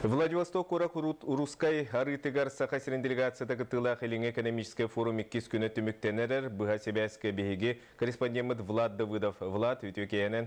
Владивосток Курак Урускай арытыгар сахасырын делегацияда кытылах элеңе экономический форум 2 күні түміктенерер бұға себәскі бейге корреспондент Влад Давыдов. Влад, өтөкейенен.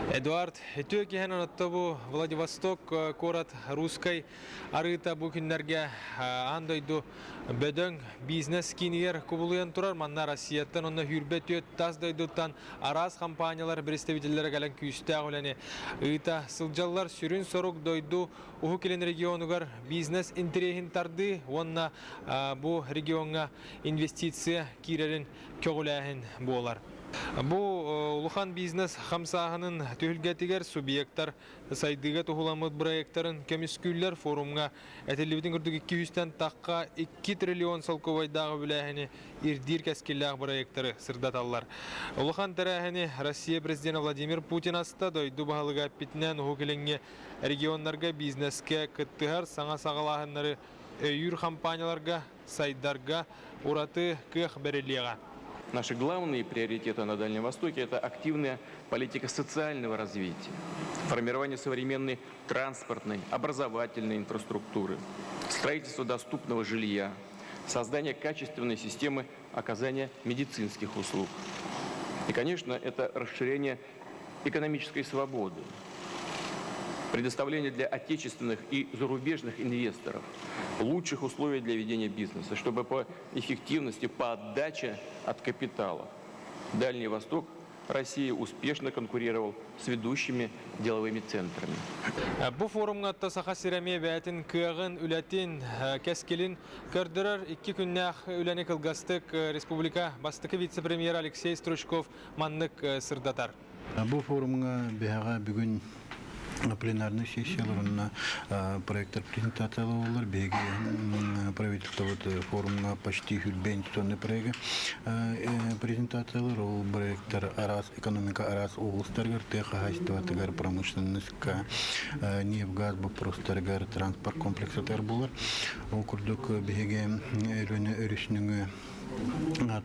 Эдуард, өтөкейенен оттабу Владивосток Корат Рускай арыта бұл күнлерге андойду бөдөң бизнес кинер кубулуян турар манна Россияттан онна хүрбет өт таздайдуттан араз компаниялар представительлері кәлін күйісті ағыләне ыйта сылжаллар сүрін сорук дойду уху келен регионугар бизнес интерехин тарды онна бұл регионға инвестиция кирерін көгіләхін болар. Бұл улухан бизнес хамсағының түйілгетігер субъекттар сайдыға тұхуламыд проекттарын көміскүллер форумға әтелебетін күрдік 200-тен таққа 2 триллион салковайдағы біләхіні ирдир кәскелләғ проекттары сырдаталар. Улухан тәрәхіні Россия президенті Владимир Путин аста дойду бағалыға әппетінен ұху келенге регионларға бизнеске күттігер саңа сағалағынлары үйір компанияларға сайдарға ураты көх берелеға. Наши главные приоритеты на Дальнем Востоке – это активная политика социального развития, формирование современной транспортной, образовательной инфраструктуры, строительство доступного жилья, создание качественной системы оказания медицинских услуг. И, конечно, это расширение экономической свободы, предоставление для отечественных и зарубежных инвесторов лучших условий для ведения бизнеса, чтобы по эффективности, по отдаче от капитала Дальний Восток России успешно конкурировал с ведущими деловыми центрами. Бұл форумға тасаға сиреме бәтін күйіғін үләтін кәскелін көрдірір 2 күннәқ үләне кылғастық республика бастықы вице-премьер Алексей Стручков маннық сырдатар. Бұл форумға бәға бүгін пленарный сессияларына проекттар презентациялар беги правительство форумга почти хүлбенчтонный проект презентациялар ол проекттар арас экономика арас облыстаргар теххозяйствотыгар промышленностька нефть газ вопростаргар транспорт комплексатар булар ол курдук беги өрүнө өрүшнүңү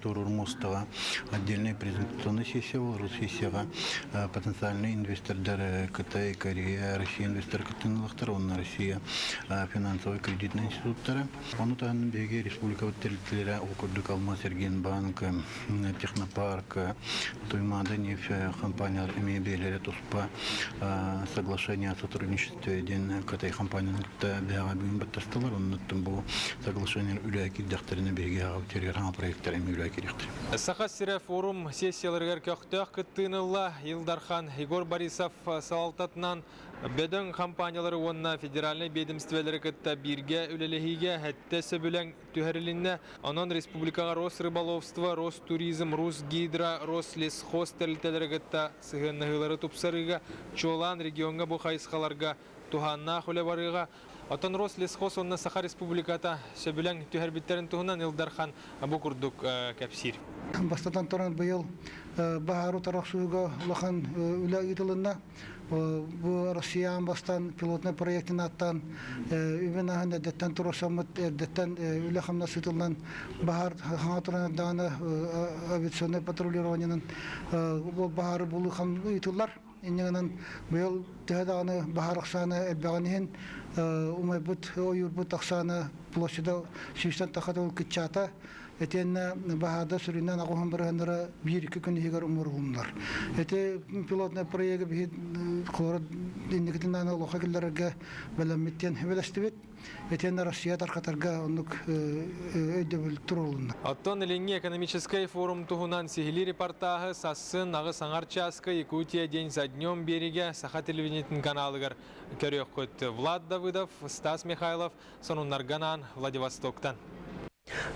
Турur Мостова отдельная презентационная сессия была, сессия потенциальные инвесторы Китай, Корея, Россия инвестор Китайнлахтарона, Россия финансовые кредитные институты. Он там беги республика территория округ Алмаз Сергин банк, технопарк, Туймада нефть компания Эмибелия Туспа соглашение о сотрудничестве день Китай компания бега бин батасталар он там было соглашение уляки дохтерны беги проекттер эмилүү керектир. Саха сире форум сессияларгар көктөк кыттыынылла Илдархан Егор Борисов салалтатынан бөдөң компаниялары онна федеральный ведомстволары кытта бирге үлелехиге хәтте сөбүләң түһәрилинне анан республикага Росрыболовство, Ростуризм, Росгидро, Рослесхоз тәрилтәләре кытта сыгыннагылары тупсарыга чолан регионга бу хайсхаларга туханна хуле барыга Отон Рослесхоз онна Саха республиката сөбүләң түһәрбиттерин туһунан Илдархан бу курдук кәпсир. Бастатан торан быйыл баһару тарахсуга улахан үлә итылында бу Россиян бастан пилотный проектын аттан үбенәһендә дәттән турасамыт дәттән үлә хамна сытылган баһар хатырына даны авиационный патрулированиянын бу баһары булы хам итыллар. Иннегенен быйыл тәһәдәгәне баһар аксаны әбәгәнен умайбут ойурбут аксаны площадь 80 тахатыл кичата этенне баһада сүриннән агыһын бирәндәре 1-2 көн егер умыр булмалар. Эте пилотный проект бит коры иннегеннән лохагылларга беләмиттен беләстебет. Этенне Россия таркатарга онук өйдөбүл турулунда. Оттон элеңге экономический форум туһунан сихили репортажы сасын агы саңарчаска Якутия день за днем береге Саха телевидениетин каналыгар көрөк көттү. Влад Давыдов, Стас Михайлов, сонунарганан Владивостоктан.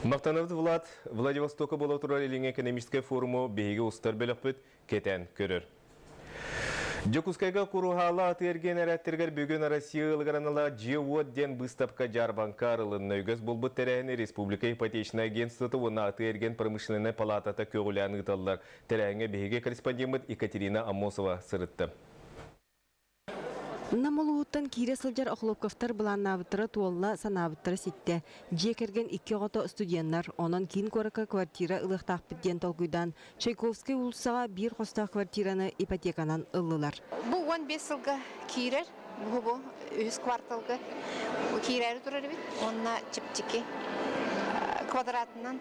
Мақтанывды Влад, Владивостока бола турар элеңе экономический форуму бейге устар белеппит кетен көрөр. Жокускайга курухала атырген әрәттергер бүгін Россия ылғаранала Джиот ден выставка Жарбанкар ылынна үгіз болбыт тәрәйіні Республика ипотечный агентствоты оны атырген промышленный палатата көгілән ұталылар. Тәрәйінге бейге корреспондент Екатерина Амосова сырытты. Намолууттан кире сылжар охлопковтар быланнабыттары туолла санабыттары ситте. Жекерген 2 гото студенттар, онон кин корака квартира ылыктакпыт ден толкуйдан Чайковский улсага 1 хоста квартираны ипотеканан ыллылар. Бу 15 жылга кирер, бу үз кварталга кирәре турар бит. Онна чиптики квадратынан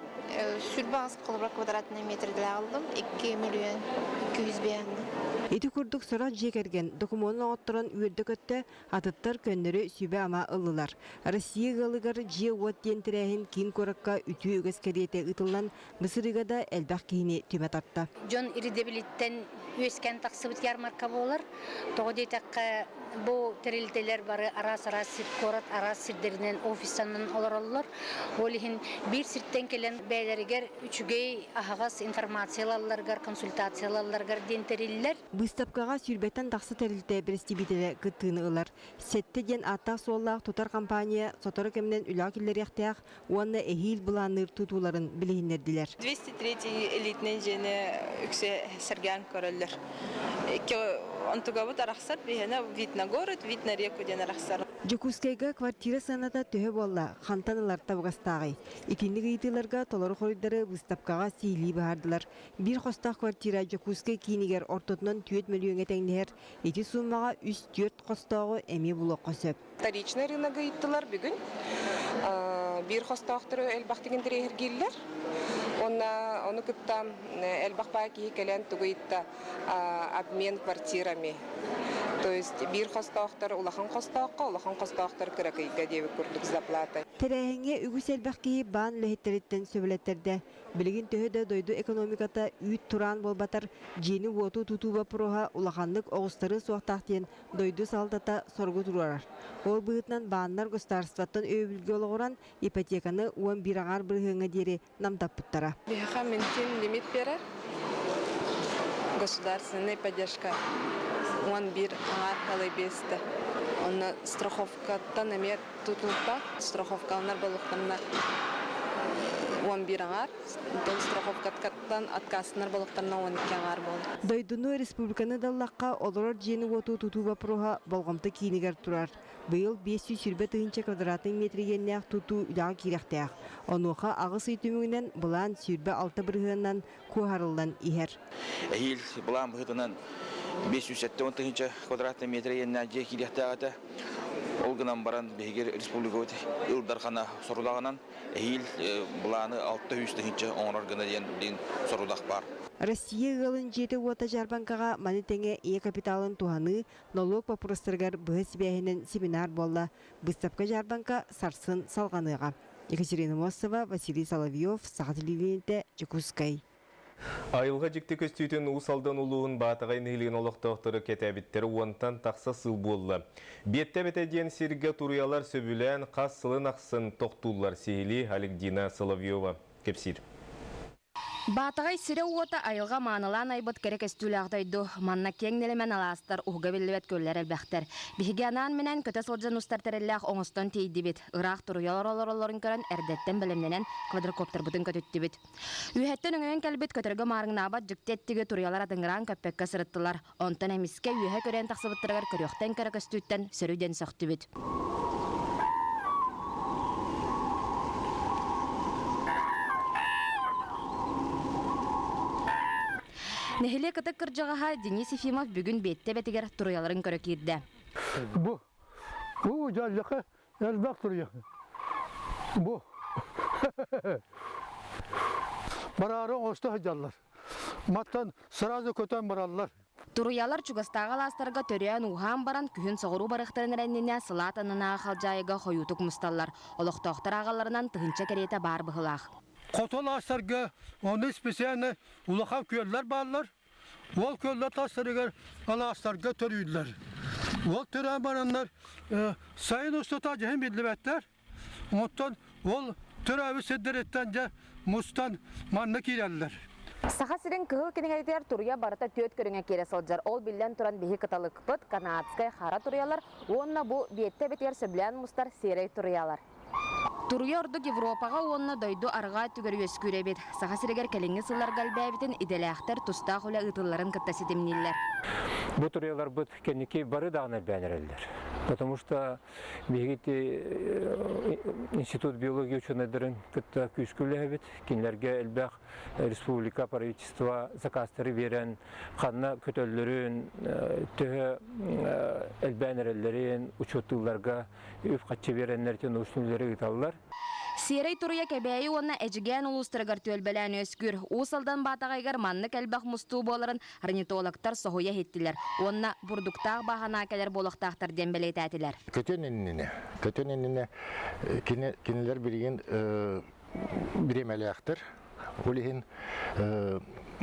сүрбагыз кылбыра квадратный метрде алдым 2 миллион 200 бен. Эти курдук сора жекерген документын оттыран үйірді көтті атыттар көннері сүбе ама ылылар. Россия ғылығар же уаттен тірәхін кейін көрікка үті өгіз кәреті ұтылан Мысырыгада әлбәқ кейіне түмә тартты. Жон иридебилиттен өскен тақсыбыт ярмарка болар. Тоғы дейтаққа бұл тірілтелер бары арас-арас корат арас сирдерінен офистанын олар. Олихин бір сирттен келен бәйлерігер үчігей ағағас информациялаларғар, консультациялаларғар ден тірілілер. Бұстапқаға сүрбеттен тақсы тәрілті бірістебетелі күттіні ұлар. Сәтті ден аттақ соллақ тұтар компания соторы кемнен үләкілер яқтияқ, оны әхил бұланыр тұтуларын білейіндерділер. 203 элитнен жені үксе сәрген көрілер. Антугабыт арақсар бейхені вид на город, вид на реку ден арақсар. Жокускайга квартира саната төһө болла, хантанылар табғастағы. Итинлігі итыларға толары қойдары бұстапқаға сейлі бағардылар. Bir қостақ квартира Жокускай кейінігер ортотынан 4 миллион әтәңдер, еті суммаға үст 4 қостағы әме бұлы қосып. Таричный рыногы иттылар бүгін. Bir қостақтыры әлбақтығын тірегергелер. Оны күттам әлбақпаға кейі кәлен тұғы итті обмен квартирами. То есть bir қостақтар улахан қостақтар кіракайға деві күрдік заплата. Тәрәхіңе үгіс әлбәқкейі баан лөхеттеріттен сөбілеттерді. Білігін төһөді дойду экономиката үйт туран болбатар жені уоту тутуба проға улаханлық оғыстары суақтақтен дойду салтата соргу турарар. Ол бұғытнан бааннар государстваттан өйбілге олығыран ипотеканы 11 ағар бірғыңа дері намтап бұттара. Беха ментин лимит берер. Государственная поддержка. 11 ағар қалай бесті. Оны страховкаттан әмет тұтылықта, страховкалынар балықтарына 11 ағар, страховкаттан атқасынар балықтарына 12 ағар болды. Дойдуну республиканы даллаққа олорор жені оту тутуба проға болғамты кейінігер тұрар. Бұл 500 сүрбе тыынча квадратың метрегеннәқ туту үліға керектәқ. Онуға ағыс үйтімігінен бұлан сүрбе 6 бірғынан көғарылдан ихер. Әйіл бұлан бұғытынан 570 квадратный метрегеннән же керектәғаты. Олғынан баран бейгер республика өте ұлдарқана сұрудағынан әйіл бұланы 600 оңырғына дейін сұрудақ бар. Россия ғылын жеті уата жарбанкаға манетеңе ие капиталын туғаны налог папұрыстырғар бұғыз бәйінен семинар болла. Бұстапқа жарбанка сарсын салғаныға. Екатерина Мосова, Василий Соловьев, Сағат телевидениеде Жокускай. Айылға жікті көстейтін ұсалдан ұлуын батығайын елген олықтақтыры кетәбіттері уантан тақса сыл болы. Бетті бетеден серге тұруялар сөбілән қас сылын ақсын тоқтулар сейлі Аликдина Соловьева. Кепсир. Батагай сире уота айылга маанылан айбыт керек эстүүлагдойду манна кеңнелемен аластар уга белбет көллер элбэхтер. Бихиганан менен көтө сылжан устар тереллах оңостон тийдибит. Ырак туруялар олоролорун көрөн эрдеттен белемненен квадрокоптер бутун көтүттүбүт. Үйөттөн өңөн келбит көтөргө маарыңнабат жыктеттиги туруялар адыңгыран көппекке сырыттылар. Онтон эмиске үйө көрөн таксыбыттыргар көрөктен керек эстүүттен сөрүден сөктүбүт. Нехиле кытык кыржагаха Денис Ефимов бүгүн бетте бетигер туруяларын көрө кирди. Бу жаллакы элбак туруя. Бу. Барары осто жаллар. Маттан сразу көтөн бараллар. Туруялар чугастага ластарга төрөөн ухан баран күһүн согуру барыктарын реннине сылатанына халжайга хоютук мусталлар. Олоктоктор агаларынан тыгынча керете бар быхылах. Котол ağaçlarga onu spesiyane ulakam köller bağlar. Vol köller tasarıgar ağaçlarga törüydüler. Vol tören baranlar sayın ustatacı hem bildivetler. Ondan vol törevi sedderettence mustan manna kirerler. Saha sirin kıhıl kenegeyler turuya barata töt körüne kere soljar. Ol bilden turan bihi kıtalık pıt kanaatskay xara turuyalar. Onna bu biyette betiyer söbülen mustar sirey turuyalar. Turuya orduk Европаға онна дойду арга түгөр өскүребет. Саха сирегер келеңге сыллар галбәбитин иделәхтер туста хуля ытылларын кыттасы демниллер. Бу туруялар бут кенники бары дагына бәнерелдер. Потому что институт биологии ученыдарын кытта күскүләбит, кинләргә элбәк республика правительства заказтары берен, ханна көтөллөрүн, төһө элбәнерләрен учетыларга үп катчы береннәртен научнылары италлар. Сирей туруя кәбәйі онна әжіген ұлыстырығар төлбәлән өскүр. Усалдан батағайгар манны кәлбәқ мұсту боларын орнитологтар соғуя хеттілер. Онна бұрдықтақ бағана кәлер болықтақтар дембелет әтілер. Көтен еніне кенелер берген біремәлі ақтыр. Олеген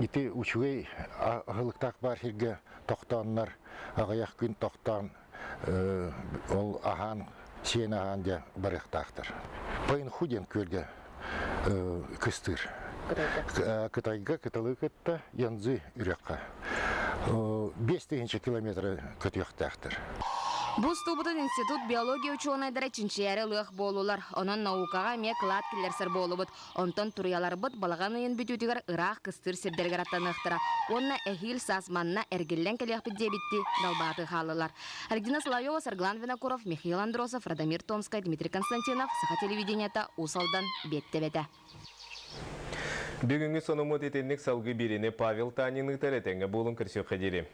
ити учуэй ағылықтақ бар жерге тоқтанлар, ағаяқ күн тоқтан, ол аған, сен аған де барықтақтыр. Пайын худен көлге күстір. Кытайға кыталы кытта янзы үрекқа. 5 километр көтіяқтақтыр. Бұл стубытын институт биология ученыдары чинчияры лық болулар. Онын наукаға ме қылат келерсір болубыт. Онтон туриялар бұд балаған үйін бүтүтігер ұрақ кыстыр сирдергер аттанықтыра. Онна әхил сасманна әргеллен келеқпіт дебитті далбаты қалылар. Альгина Славева, Сарглан Винокуров, Михаил Андросов, Радомир Томскай, Дмитрий Константинов, Саха телевидениета, Усалдан, Бетте-бете. Бүгінгі сонымы детеннік салғы беріне Павел Танинның тәрәтенгі болын кірсі қадері.